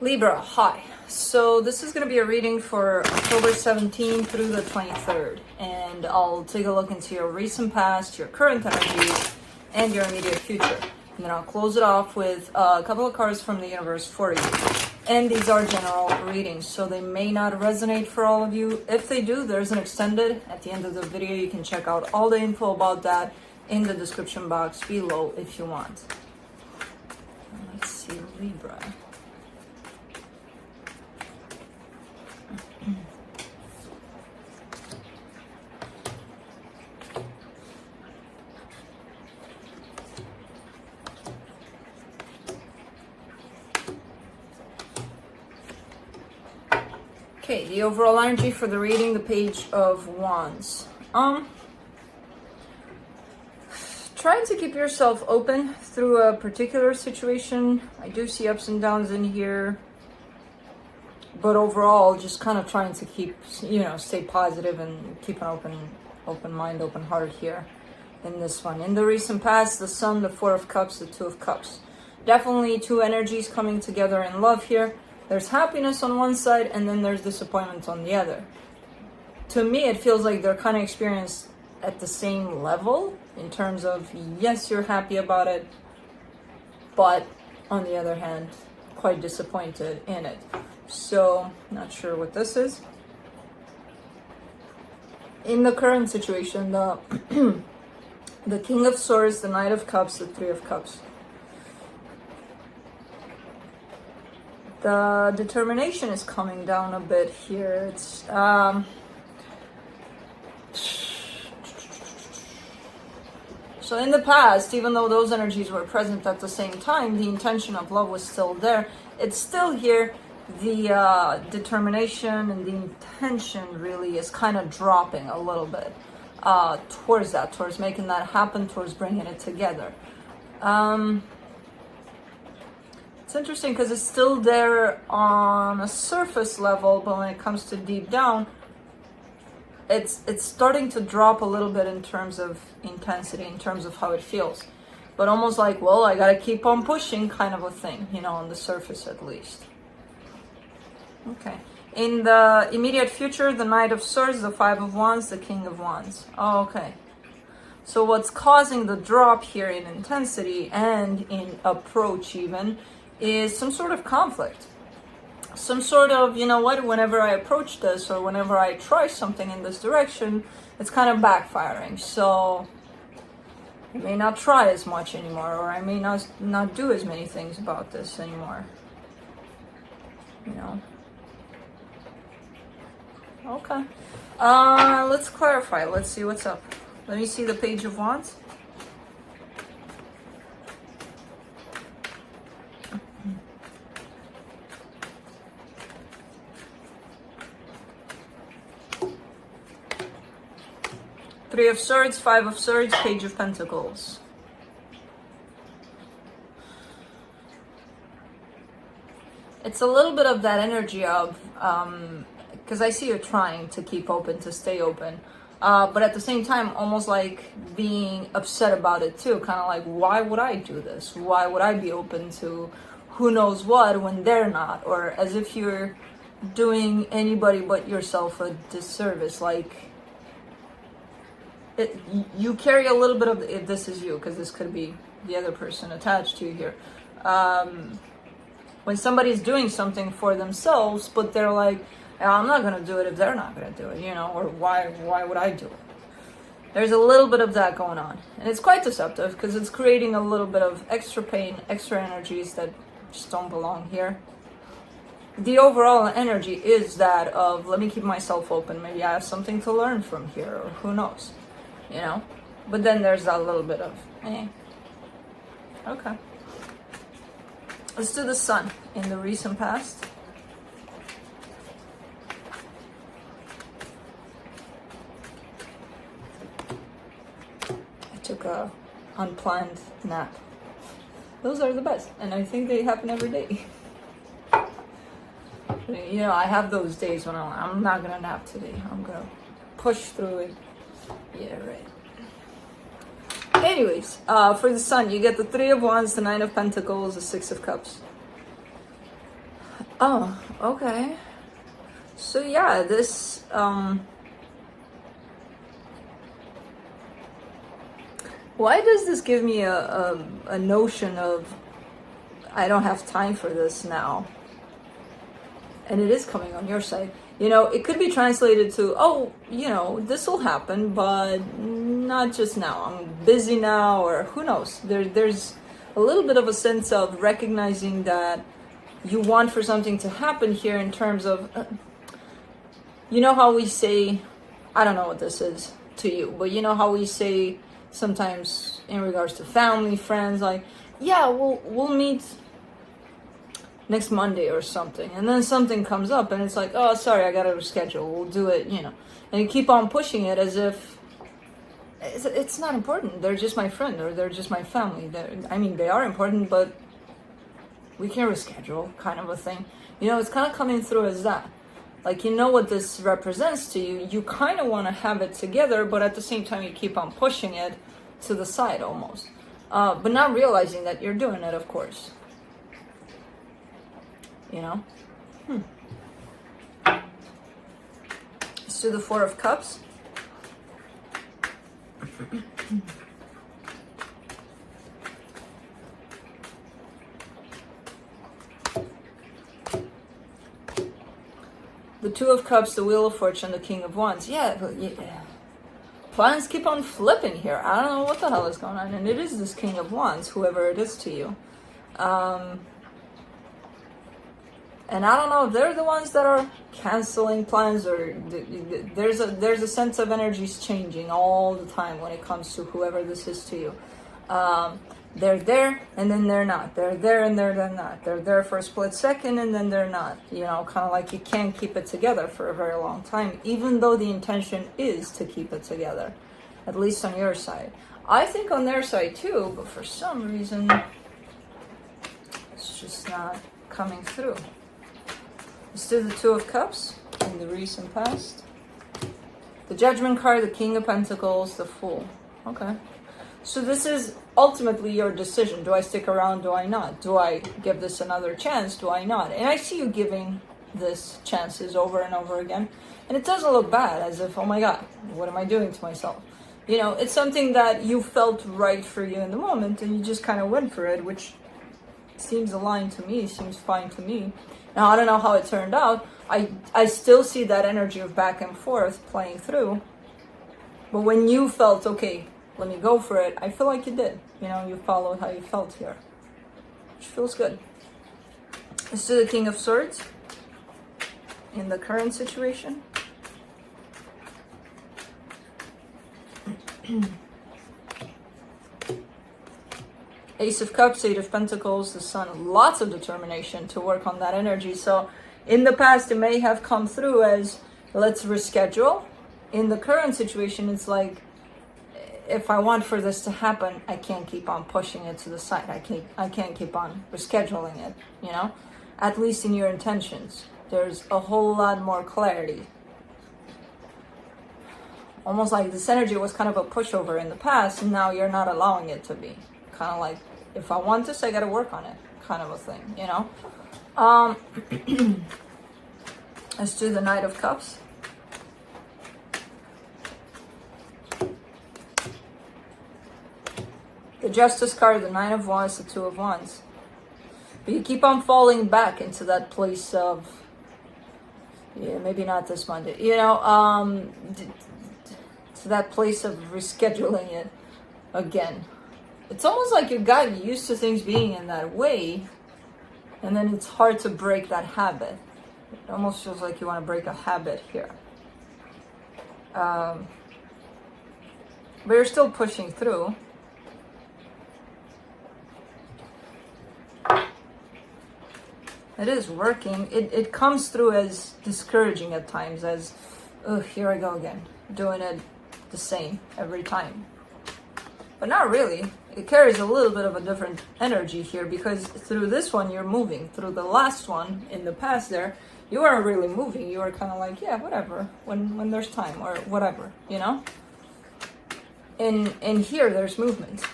Libra, hi. So this is going to be a reading for October 17th through the 23rd. And I'll take a look into your recent past, your current energies, and your immediate future. And then I'll close it off with a couple of cards from the universe for you. And these are general readings, so they may not resonate for all of you. If they do, there's an extended at the end of the video. You can check out all the info about that in the description box below if you want. Let's see, Libra. Okay, the overall energy for the reading, the Page of Wands. Trying to keep yourself open through a particular situation. I do see ups and downs in here, but overall, just kind of trying to keep, stay positive and keep an open mind, open heart here in this one. In the recent past, the Sun, the Four of Cups, the Two of Cups. Definitely two energies coming together in love here. There's happiness on one side, and then there's disappointment on the other. To me, it feels like they're kind of experienced at the same level in terms of, yes, you're happy about it, but on the other hand, quite disappointed in it. So, not sure what this is. In the current situation, the the King of Swords, the Knight of Cups, the Three of Cups. The determination is coming down a bit here. It's so in the past, even though those energies were present at the same time, the intention of love was still there. It's still here. The determination and the intention really is kind of dropping a little bit towards making that happen, towards bringing it together. It's interesting because it's still there on a surface level, but when it comes to deep down, it's starting to drop a little bit in terms of intensity, in terms of how it feels. But almost like, well, I gotta keep on pushing kind of a thing, on the surface at least. Okay. In the immediate future, the Knight of Swords, the Five of Wands, the King of Wands. Oh, okay. So what's causing the drop here in intensity and in approach even is some sort of conflict. Some sort of, whenever I approach this or whenever I try something in this direction, it's kind of backfiring. So I may not try as much anymore, or I may not do as many things about this anymore. Okay. Let's clarify. Let's see what's up. Let me see the Page of Wands. Three of Swords, Five of Swords, Page of Pentacles. It's a little bit of that energy of, because I see you're trying to keep open, to stay open. But at the same time, almost like being upset about it too. Kind of like, why would I do this? Why would I be open to who knows what when they're not? Or as if you're doing anybody but yourself a disservice. Like, you carry a little bit of, if this is you, because this could be the other person attached to you here. When somebody's doing something for themselves, but they're like, I'm not going to do it if they're not going to do it, or why would I do it? There's a little bit of that going on. And it's quite deceptive because it's creating a little bit of extra pain, extra energies that just don't belong here. The overall energy is that of, let me keep myself open. Maybe I have something to learn from here, or who knows, But then there's that little bit of, Okay. Let's do the Sun in the recent past. I took a unplanned nap. Those are the best, and I think they happen every day. I have those days when I'm not gonna nap today. I'm gonna push through it. Yeah, right. Anyways, for the Sun, you get the Three of Wands, the Nine of Pentacles, the Six of Cups. Oh, okay. So yeah, this why does this give me a notion of I don't have time for this now? And it is coming on your side. You know, it could be translated to, oh, you know, this will happen, but not just now. I'm busy now, or who knows. There's a little bit of a sense of recognizing that you want for something to happen here in terms of, you know how we say, I don't know what this is to you, but you know how we say sometimes in regards to family, friends, like, yeah, we'll meet next Monday or something, and then something comes up and it's like, oh, sorry, I gotta reschedule, we'll do it, you know, and you keep on pushing it as if it's not important. They're just my friend, or they're just my family. I mean, they are important, but we can reschedule, kind of a thing. You know, it's kind of coming through as that. Like, you know what this represents to you. You kind of want to have it together, but at the same time, you keep on pushing it to the side almost. But not realizing that you're doing it, of course. You know? Let's do the Four of Cups. The Two of Cups, the Wheel of Fortune, the King of Wands. Yeah, plans keep on flipping here. I don't know what the hell is going on. And it is this King of Wands, whoever it is to you. And I don't know if they're the ones that are canceling plans, or there's a sense of energies changing all the time when it comes to whoever this is to you. They're there and then they're not. They're there and they're not. They're there for a split second and then they're not. You know, kind of like you can't keep it together for a very long time, even though the intention is to keep it together, at least on your side. I think on their side too, but for some reason, it's just not coming through. Let's do the Two of Cups in the recent past. The Judgment card, the King of Pentacles, the Fool. Okay. So this is ultimately your decision. Do I stick around? Do I not? Do I give this another chance? Do I not? And I see you giving this chances over and over again. And it doesn't look bad, as if, oh my God, what am I doing to myself? You know, it's something that you felt right for you in the moment and you just kind of went for it, which seems aligned to me, seems fine to me. Now, I don't know how it turned out. I still see that energy of back and forth playing through. But when you felt, okay, let me go for it, I feel like you did. You know, you followed how you felt here, which feels good. Let's do the King of Swords in the current situation. Ace of Cups, Eight of Pentacles, the Sun. Lots of determination to work on that energy. So in the past, it may have come through as, let's reschedule. In the current situation, it's like, if I want for this to happen, I can't keep on pushing it to the side. I can't keep on rescheduling it, you know? At least in your intentions. There's a whole lot more clarity. Almost like this energy was kind of a pushover in the past, and now you're not allowing it to be. Kind of like, if I want this, I gotta work on it, kind of a thing, you know? Let's do the Knight of Cups. The Justice card, the Nine of Wands, the Two of Wands. But you keep on falling back into that place of, yeah, maybe not this Monday, you know, to that place of rescheduling it again. It's almost like you got used to things being in that way, and then it's hard to break that habit. It almost feels like you want to break a habit here. But you're still pushing through. It is working. It comes through as discouraging at times, as, oh, here I go again, doing it the same every time. But not really. It carries a little bit of a different energy here, because through this one you're moving. Through the last one in the past there, you weren't really moving. You were kind of like, yeah, whatever, when there's time, or whatever, you know? And here there's movement.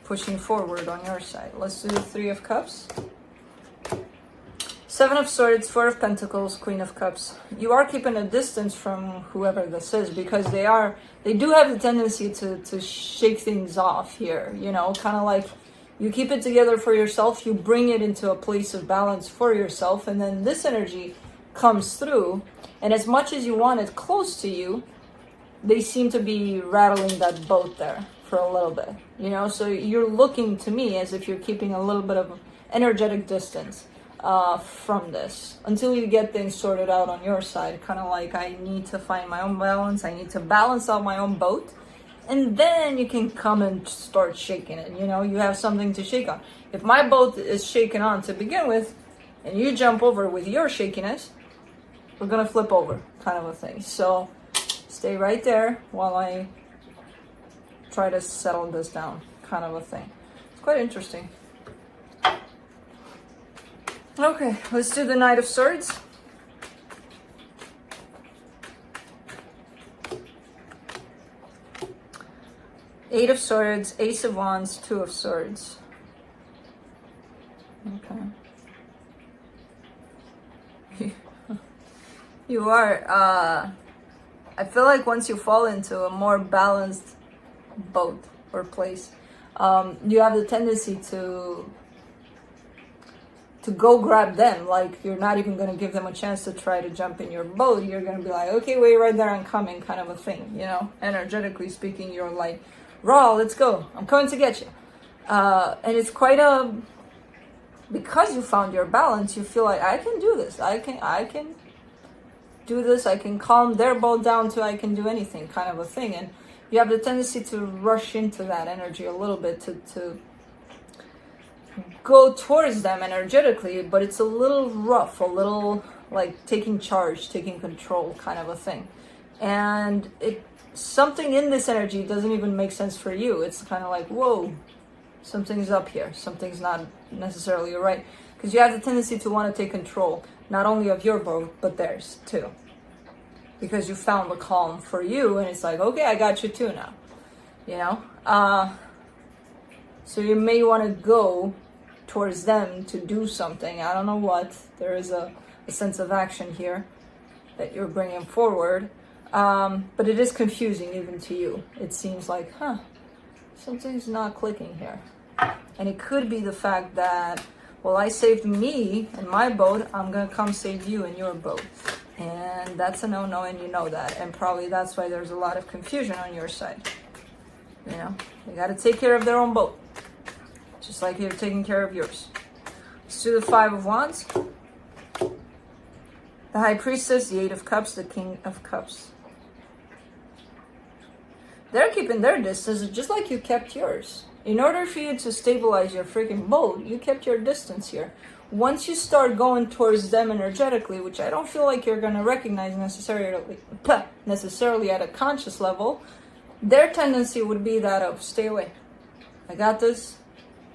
Pushing forward on your side. Let's do the Three of Cups. Seven of Swords, Four of Pentacles, Queen of Cups. You are keeping a distance from whoever this is because they do have the tendency to shake things off here, you know, kind of like you keep it together for yourself, you bring it into a place of balance for yourself, and then this energy comes through, and as much as you want it close to you, they seem to be rattling that boat there for a little bit, you know, so you're looking to me as if you're keeping a little bit of energetic distance from this until you get things sorted out on your side, kind of like I need to find my own balance, I need to balance out my own boat, and then you can come and start shaking it, you know, you have something to shake on. If my boat is shaken on to begin with and you jump over with your shakiness, we're gonna flip over, kind of a thing. So stay right there while I try to settle this down, kind of a thing. It's quite interesting. Okay, let's do the Knight of Swords. Eight of Swords, Ace of Wands, Two of Swords. Okay. You are, I feel like once you fall into a more balanced boat or place, you have the tendency to go grab them, like you're not even going to give them a chance to try to jump in your boat. You're going to be like, okay, wait right there, I'm coming, kind of a thing, you know, energetically speaking. You're like, raw, let's go, I'm coming to get you. And it's quite because you found your balance, you feel like I can do this, I can do this, I can calm their boat down too, I can do anything, kind of a thing. And you have the tendency to rush into that energy a little bit, to go towards them energetically, but it's a little rough, a little like taking charge, taking control, kind of a thing. And something in this energy doesn't even make sense for you. It's kind of like, whoa, something's up here, something's not necessarily right, because you have the tendency to want to take control not only of your boat but theirs too, because you found the calm for you, and it's like, okay, I got you too now, you know. So you may want to go towards them to do something. I don't know what. There is a sense of action here that you're bringing forward. But it is confusing even to you. It seems like, something's not clicking here. And it could be the fact that, well, I saved me and my boat, I'm going to come save you and your boat. And that's a no-no, and you know that. And probably that's why there's a lot of confusion on your side. You know, they got to take care of their own boat, just like you're taking care of yours. Let's do the Five of Wands, the High Priestess, the Eight of Cups, the King of Cups. They're keeping their distance just like you kept yours. In order for you to stabilize your freaking boat, you kept your distance here. Once you start going towards them energetically, which I don't feel like you're going to recognize necessarily at a conscious level, their tendency would be that of stay away. I got this.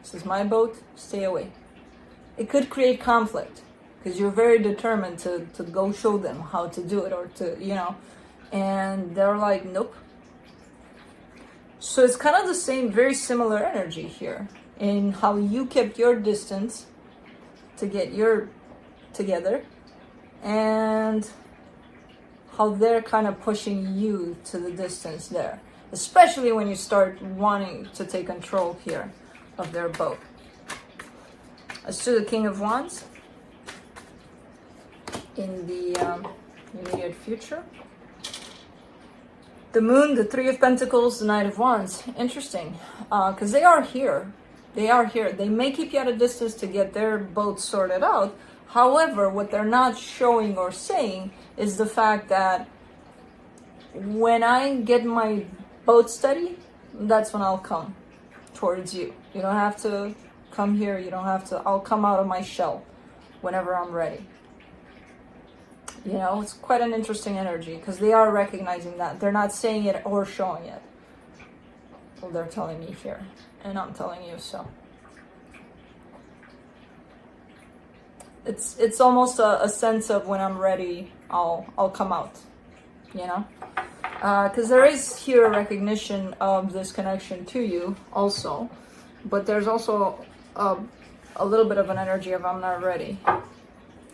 This is my boat. Stay away. It could create conflict because you're very determined to go show them how to do it, or to, you know, and they're like, nope. So it's kind of the same, very similar energy here in how you kept your distance to get your together, and how they're kind of pushing you to the distance there, especially when you start wanting to take control here of their boat. Let's do the King of Wands in the immediate future. The Moon, the Three of Pentacles, the Knight of Wands. Interesting, because they are here. They are here. They may keep you at a distance to get their boat sorted out. However, what they're not showing or saying is the fact that when I get my boat steady, that's when I'll come towards you. You don't have to come here. You don't have to. I'll come out of my shell whenever I'm ready. You know, it's quite an interesting energy because they are recognizing that. They're not saying it or showing it. Well, they're telling me here, and I'm telling you so. It's almost a sense of when I'm ready, I'll come out, you know? Because there is here a recognition of this connection to you also, but there's also a little bit of an energy of I'm not ready.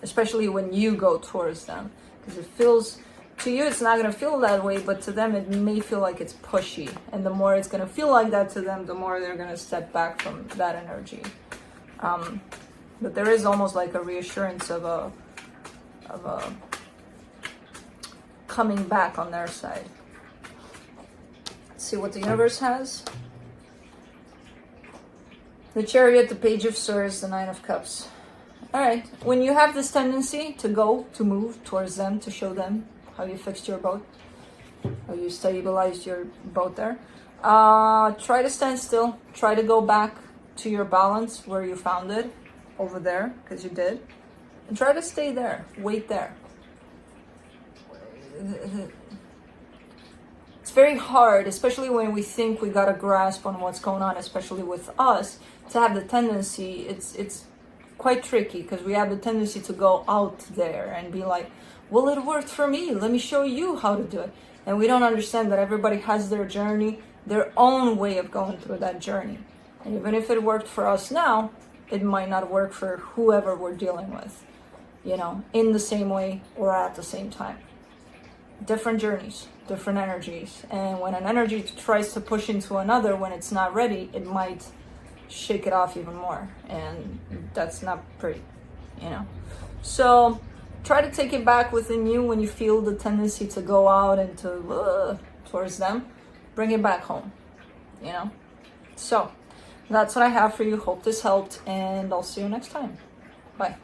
especially when you go towards them, because it feels, to you it's not going to feel that way, but to them it may feel like it's pushy, and the more it's going to feel like that to them, the more they're going to step back from that energy. But there is almost like a reassurance of a coming back on their side. Let's see what the universe has. The Chariot, the Page of Swords, the Nine of Cups. All right, when you have this tendency to go, to move towards them, to show them how you fixed your boat, how you stabilized your boat there, try to stand still, try to go back to your balance where you found it, over there, because you did, and try to stay there, wait there. It's very hard, especially when we think we got a grasp on what's going on, especially with us, to have the tendency, it's quite tricky, because we have the tendency to go out there and be like, well, it worked for me, let me show you how to do it. And we don't understand that everybody has their journey, their own way of going through that journey. And even if it worked for us now, it might not work for whoever we're dealing with, you know, in the same way or at the same time. Different journeys, different energies. And when an energy tries to push into another when it's not ready, it might shake it off even more. And that's not pretty, you know. So try to take it back within you when you feel the tendency to go out and to towards them. Bring it back home, you know. So that's what I have for you. Hope this helped, and I'll see you next time. Bye.